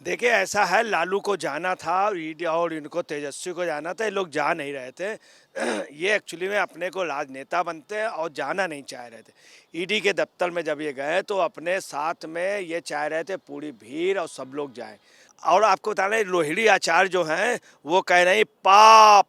देखिए, ऐसा है, लालू को जाना था ईडी और इनको तेजस्वी को जाना था, ये लोग जा नहीं रहे थे। ये एक्चुअली में अपने को राजनेता बनते हैं और जाना नहीं चाह रहे थे। ईडी के दफ्तर में जब ये गए तो अपने साथ में ये चाह रहे थे पूरी भीड़ और सब लोग जाएं। और आपको बता रहे रोहिणी आचार्य जो हैं वो कह रही पाप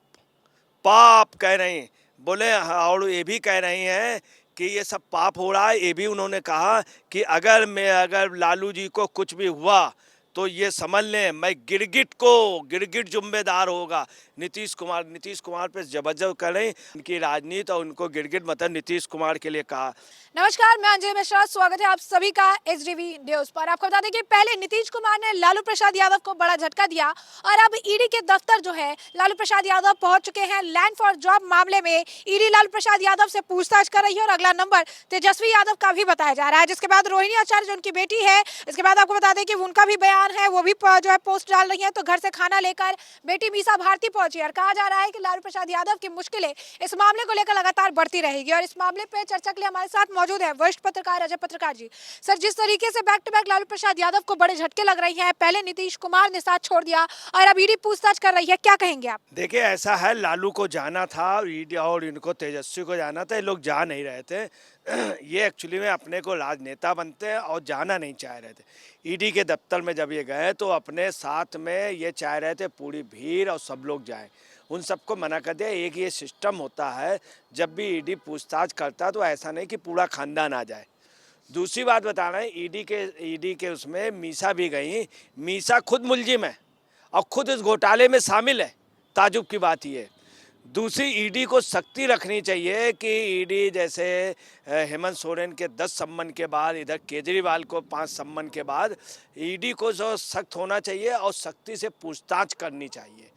पाप कह रही बोले, और ये भी कह रही हैं कि ये सब पाप हो रहा है। ये भी उन्होंने कहा कि अगर लालू जी को कुछ भी हुआ तो ये समझ लें मैं गिरगिट जिम्मेदार होगा। नीतीश कुमार पे जबरदस्त कर रही उनकी राजनीति और उनको गिरगिट मतलब नीतीश कुमार के लिए कहा। नमस्कार, मैं अंजलि मिश्रा। स्वागत है आप सभी का एचडीवी न्यूज पर। आपको बता दें कि पहले नीतीश कुमार ने लालू प्रसाद यादव को बड़ा झटका दिया और अब ईडी के दफ्तर जो है लालू प्रसाद यादव पहुंच चुके हैं। लैंड फॉर जॉब मामले में ईडी लालू प्रसाद यादव से पूछताछ कर रही है और अगला नंबर तेजस्वी यादव का भी बताया जा रहा है, जिसके बाद रोहिणी आचार्य जो उनकी बेटी है, इसके बाद आपको बता दें कि उनका भी बयान है, वो भी जो है पोस्ट डाल रही है। तो घर से खाना लेकर बेटी मीसा भारती पहुंची और कहा जा रहा है कि लालू प्रसाद यादव की मुश्किलें इस मामले को लेकर लगातार बढ़ती रहेगी। और इस मामले पर चर्चा के लिए हमारे साथ मौजूद है वरिष्ठ पत्रकार अजय पत्रकार जी। सर, जिस तरीके से back to back Lalu Prasad Yadav को बड़े झटके लग रही हैं, पहले नीतीश कुमार ने साथ छोड़ दिया और अब ईडी पूछताछ कर रही है, क्या कहेंगे आप? देखिए, ऐसा है, लालू को जाना था ईडी और इनको तेजस्वी को जाना था, ये लोग जा नहीं रहे थे। ये एक्चुअली में अपने को राजनेता बनते हैं और जाना नहीं चाह रहे थे। ईडी के दफ्तर में जब ये गए तो अपने साथ में ये चाह रहे थे पूरी भीड़ और सब लोग जाएं। उन सबको मना कर दिया। एक ये सिस्टम होता है, जब भी ईडी पूछताछ करता है तो ऐसा नहीं कि पूरा खानदान आ जाए। दूसरी बात बता रहे हैं, ईडी के उसमें मीसा भी गई। मीसा खुद मुलजिम है और खुद इस घोटाले में शामिल है। ताजुब की बात ये। दूसरी, ईडी को सख्ती रखनी चाहिए कि ईडी जैसे हेमंत सोरेन के 10 सम्मन के बाद, इधर केजरीवाल को 5 सम्मन के बाद, ईडी को जो सख्त होना चाहिए और सख्ती से पूछताछ करनी चाहिए।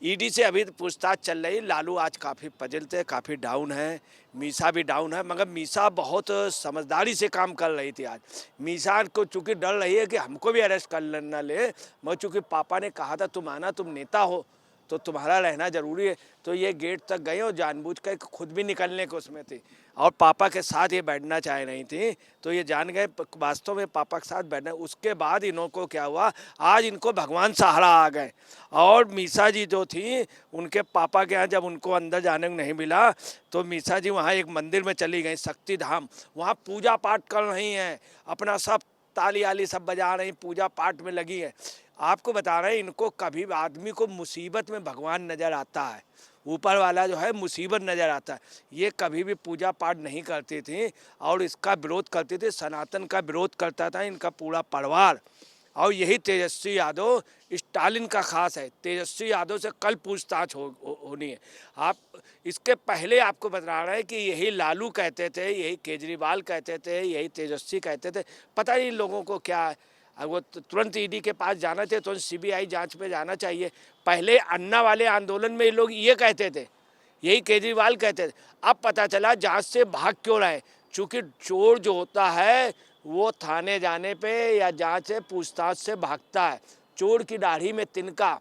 ईडी से अभी पूछताछ चल रही। लालू आज काफ़ी पजल थे, काफ़ी डाउन है, मीसा भी डाउन है, मगर मीसा बहुत समझदारी से काम कर रही थी आज। मीसा को चूँकि डर रही है कि हमको भी अरेस्ट कर ना ले, मगर चूँकि पापा ने कहा था तुम आना, तुम नेता हो तो तुम्हारा रहना ज़रूरी है, तो ये गेट तक गए और जानबूझकर खुद भी निकलने को उसमें थी और पापा के साथ ये बैठना चाह रही थी। तो ये जान गए वास्तव में पापा के साथ बैठना। उसके बाद इनको क्या हुआ, आज इनको भगवान सहारा आ गए। और मीसा जी जो थी उनके पापा के यहाँ जब उनको अंदर जाने को नहीं मिला तो मीसा जी वहाँ एक मंदिर में चली गई, शक्ति धाम। वहाँ पूजा पाठ कर रही हैं, अपना सब ताली आली सब बजा रही, पूजा पाठ में लगी है। आपको बता रहे हैं, इनको कभी आदमी को मुसीबत में भगवान नज़र आता है, ऊपर वाला जो है मुसीबत नज़र आता है। ये कभी भी पूजा पाठ नहीं करती थी और इसका विरोध करती थी, सनातन का विरोध करता था इनका पूरा परिवार। और यही तेजस्वी यादव स्टालिन का खास है। तेजस्वी यादव से कल पूछताछ होनी है। आप इसके पहले आपको बता रहे हैं कि यही लालू कहते थे, यही केजरीवाल कहते थे, यही तेजस्वी कहते थे, पता नहीं लोगों को क्या है। वो तुरंत ईडी के पास जाना चाहिए, तुरंत सीबीआई जांच पे जाना चाहिए। पहले अन्ना वाले आंदोलन में ये लोग ये कहते थे, यही केजरीवाल कहते थे। अब पता चला जांच से भाग क्यों रहे, चूँकि चोर जो होता है वो थाने जाने पे या जांच से पूछताछ से भागता है। चोर की दाढ़ी में तिनका।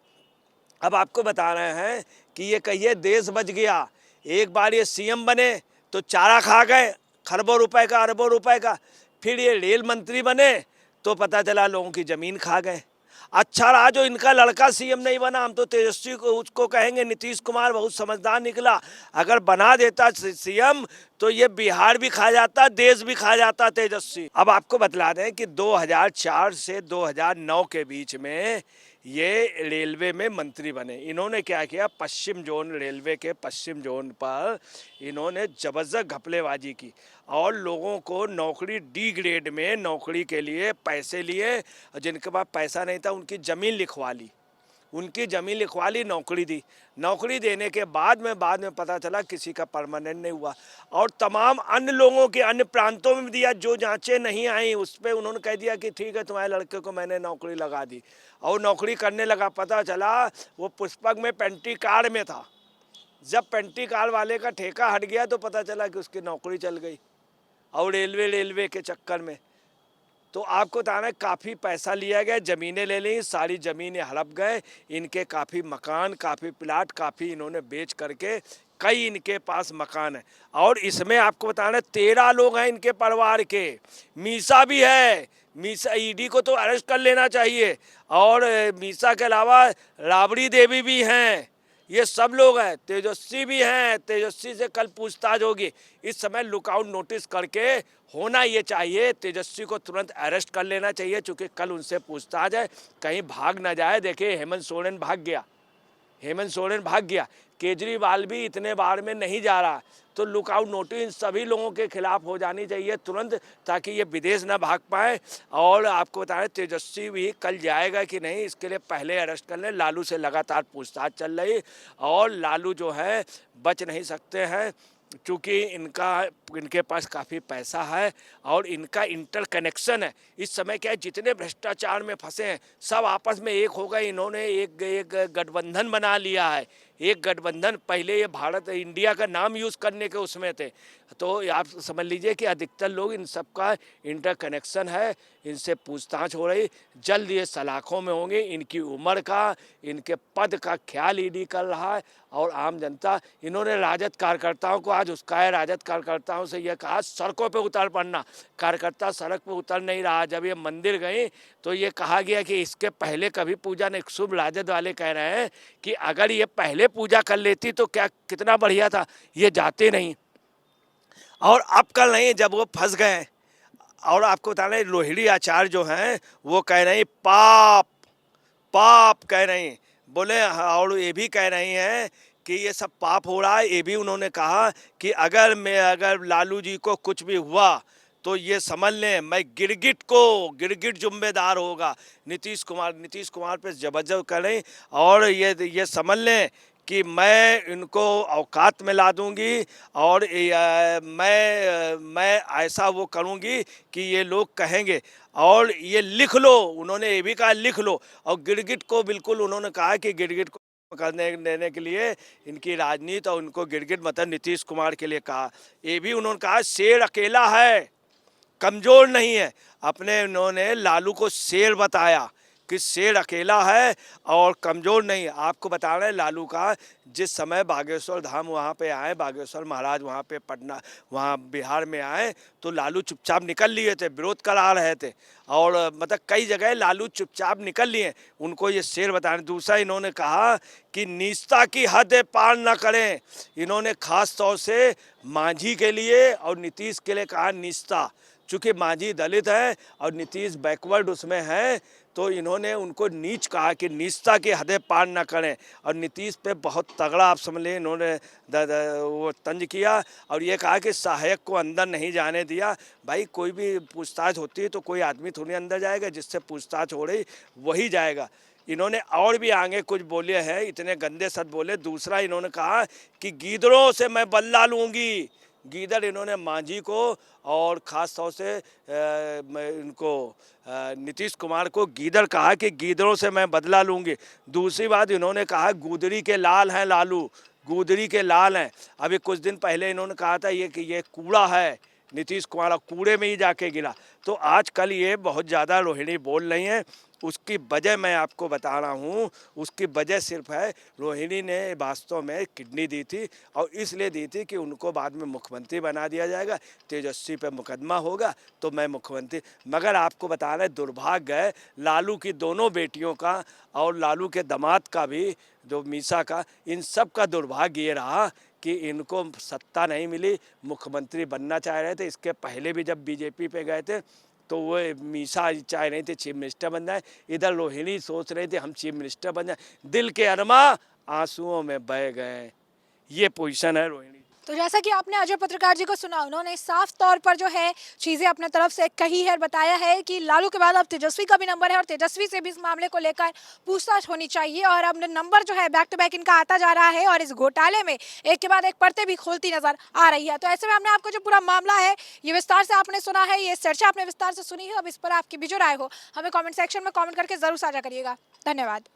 अब आपको बता रहे हैं कि ये कहिए देश बच गया। एक बार ये सीएम बने तो चारा खा गए खरबों रुपए का, अरबों रुपए का। फिर ये रेल मंत्री बने तो पता चला लोगों की ज़मीन खा गए। अच्छा रहा जो इनका लड़का सीएम नहीं बना। हम तो तेजस्वी को उसको कहेंगे, नीतीश कुमार बहुत समझदार निकला। अगर बना देता सीएम तो ये बिहार भी खा जाता, देश भी खा जाता तेजस्वी। अब आपको बतला दें कि 2004 से 2009 के बीच में ये रेलवे में मंत्री बने। इन्होंने क्या किया, पश्चिम जोन रेलवे के पश्चिम जोन पर इन्होंने ज़बरदस्त घपलेबाजी की और लोगों को नौकरी डी ग्रेड में नौकरी के लिए पैसे लिए। जिनके पास पैसा नहीं था उनकी ज़मीन लिखवा ली, नौकरी दी। नौकरी देने के बाद में पता चला किसी का परमानेंट नहीं हुआ और तमाम अन्य लोगों के अन्य प्रांतों में दिया। जो जांचें नहीं आई उस पर उन्होंने कह दिया कि ठीक है तुम्हारे लड़के को मैंने नौकरी लगा दी और नौकरी करने लगा। पता चला वो पुष्पक में पेंटी कार में था। जब पेंटी कार वाले का ठेका हट गया तो पता चला कि उसकी नौकरी चल गई और रेलवे के चक्कर में। तो आपको बताना है काफ़ी पैसा लिया गया, ज़मीनें ले ली, सारी ज़मीनें हड़प गए। इनके काफ़ी मकान, काफ़ी प्लाट, काफ़ी इन्होंने बेच करके कई इनके पास मकान है। और इसमें आपको बताना 13 लोग हैं इनके परिवार के। मीसा भी है, मीसा ईडी को तो अरेस्ट कर लेना चाहिए। और मीसा के अलावा राबड़ी देवी भी हैं, ये सब लोग हैं, तेजस्वी भी हैं, तेजस्वी से कल पूछताछ होगी। इस समय लुकआउट नोटिस करके होना ये चाहिए, तेजस्वी को तुरंत अरेस्ट कर लेना चाहिए, क्योंकि कल उनसे पूछताछ है, कहीं भाग ना जाए। देखिए हेमंत सोरेन भाग गया, हेमंत सोरेन भाग गया, केजरीवाल भी इतने बार में नहीं जा रहा। तो लुकआउट नोटिस सभी लोगों के खिलाफ हो जानी चाहिए तुरंत, ताकि ये विदेश ना भाग पाए। और आपको बताएं तेजस्वी भी कल जाएगा कि नहीं, इसके लिए पहले अरेस्ट कर लें। लालू से लगातार पूछताछ चल रही और लालू जो है बच नहीं सकते हैं, क्योंकि इनके पास काफ़ी पैसा है और इनका इंटर कनेक्शन है। इस समय क्या है, जितने भ्रष्टाचार में फंसे हैं सब आपस में एक हो गए। इन्होंने एक गठबंधन बना लिया है, एक गठबंधन। पहले ये भारत इंडिया का नाम यूज़ करने के उसमें थे, तो आप समझ लीजिए कि अधिकतर लोग इन सब का इंटर कनेक्शन है। इनसे पूछताछ हो रही, जल्द ये सलाखों में होंगे। इनकी उम्र का, इनके पद का ख्याल ईडी कर रहा है और आम जनता। इन्होंने राजद कार्यकर्ताओं को आज उसका है, राजद कार्यकर्ताओं से यह कहा सड़कों पे उतर पड़ना। कार्यकर्ता सड़क पे उतर नहीं रहा। जब ये मंदिर गए तो ये कहा गया कि इसके पहले कभी पूजा नहीं। शुभ राजद वाले कह रहे हैं कि अगर ये पहले पूजा कर लेती तो क्या कितना बढ़िया था, ये जाते नहीं। और अब कल नहीं, जब वो फंस गए। और आपको बता रहे रोहिणी आचार्य जो हैं वो कह रही पाप पाप कह रही बोले। और ये भी कह रही हैं कि ये सब पाप हो रहा है। ये भी उन्होंने कहा कि अगर लालू जी को कुछ भी हुआ तो ये समझ लें मैं गिरगिट जिम्मेदार होगा। नीतीश कुमार पे जबरदस्त कर रही। और ये समझ लें कि मैं इनको औकात में ला दूंगी और मैं ऐसा वो करूंगी कि ये लोग कहेंगे। और ये लिख लो, उन्होंने ये भी कहा लिख लो। और गिरगिट को बिल्कुल उन्होंने कहा कि गिरगिट को करने देने के लिए इनकी राजनीति और उनको गिरगिट मतलब नीतीश कुमार के लिए कहा। ये भी उन्होंने कहा शेर अकेला है, कमज़ोर नहीं है। अपने उन्होंने लालू को शेर बताया कि शेर अकेला है और कमज़ोर नहीं। आपको बता रहे हैं लालू का जिस समय बागेश्वर धाम वहाँ पे आए, बागेश्वर महाराज वहाँ पे पटना वहाँ बिहार में आए, तो लालू चुपचाप निकल लिए थे, विरोध करा रहे थे। और मतलब कई जगह लालू चुपचाप निकल लिए, उनको ये शेर बताने। दूसरा इन्होंने कहा कि नीचता की हद पार न करें। इन्होंने ख़ास तौर से मांझी के लिए और नीतीश के लिए कहा नीचता, चूँकि मांझी दलित है और नीतीश बैकवर्ड उसमें है, तो इन्होंने उनको नीच कहा कि नीचता की हदें पार ना करें। और नीतीश पे बहुत तगड़ा आप समझ लें इन्होंने वो तंज किया। और ये कहा कि सहायक को अंदर नहीं जाने दिया। भाई कोई भी पूछताछ होती है तो कोई आदमी थोड़ी अंदर जाएगा, जिससे पूछताछ हो रही वही जाएगा। इन्होंने और भी आगे कुछ बोले हैं, इतने गंदे शब्द बोले। दूसरा इन्होंने कहा कि गीदड़ों से मैं बदला लूँगी। गीदड़ इन्होंने मांझी को और ख़ास तौर से इनको नीतीश कुमार को गीदड़ कहा कि गीदड़ों से मैं बदला लूँगी। दूसरी बात इन्होंने कहा गुदरी के लाल हैं लालू, गुदरी के लाल हैं। अभी कुछ दिन पहले इन्होंने कहा था ये कि ये कूड़ा है, नीतीश कुमार कूड़े में ही जाके गिरा। तो आज कल ये बहुत ज़्यादा रोहिणी बोल रही हैं। उसकी वजह मैं आपको बता रहा हूँ, उसकी वजह सिर्फ है रोहिणी ने वास्तव में किडनी दी थी और इसलिए दी थी कि उनको बाद में मुख्यमंत्री बना दिया जाएगा, तेजस्वी पे मुकदमा होगा तो मैं मुख्यमंत्री। मगर आपको बता रहे दुर्भाग्य है लालू की दोनों बेटियों का और लालू के दामाद का भी, जो मीसा का, इन सब का दुर्भाग्य ये रहा कि इनको सत्ता नहीं मिली। मुख्यमंत्री बनना चाह रहे थे, इसके पहले भी जब बीजेपी पे गए थे तो वो मीसा चाह रही थी चीफ मिनिस्टर बन जाए, इधर रोहिणी सोच रही थी हम चीफ मिनिस्टर बन जाए। दिल के अरमा आंसुओं में बह गए, ये पोजीशन है रोहिणी। तो जैसा कि आपने अजय पत्रकार जी को सुना, उन्होंने साफ तौर पर जो है चीज़ें अपने तरफ से कही है, बताया है कि लालू के बाद अब तेजस्वी का भी नंबर है और तेजस्वी से भी इस मामले को लेकर पूछताछ होनी चाहिए। और अब नंबर जो है बैक टू बैक इनका आता जा रहा है और इस घोटाले में एक के बाद एक परतें भी खोलती नजर आ रही है। तो ऐसे में हमने आपको जो पूरा मामला है ये विस्तार से आपने सुना है, ये चर्चा आपने विस्तार से सुनी है। अब इस पर आपकी भी जो राय हो हमें कॉमेंट सेक्शन में कॉमेंट करके जरूर साझा करिएगा। धन्यवाद।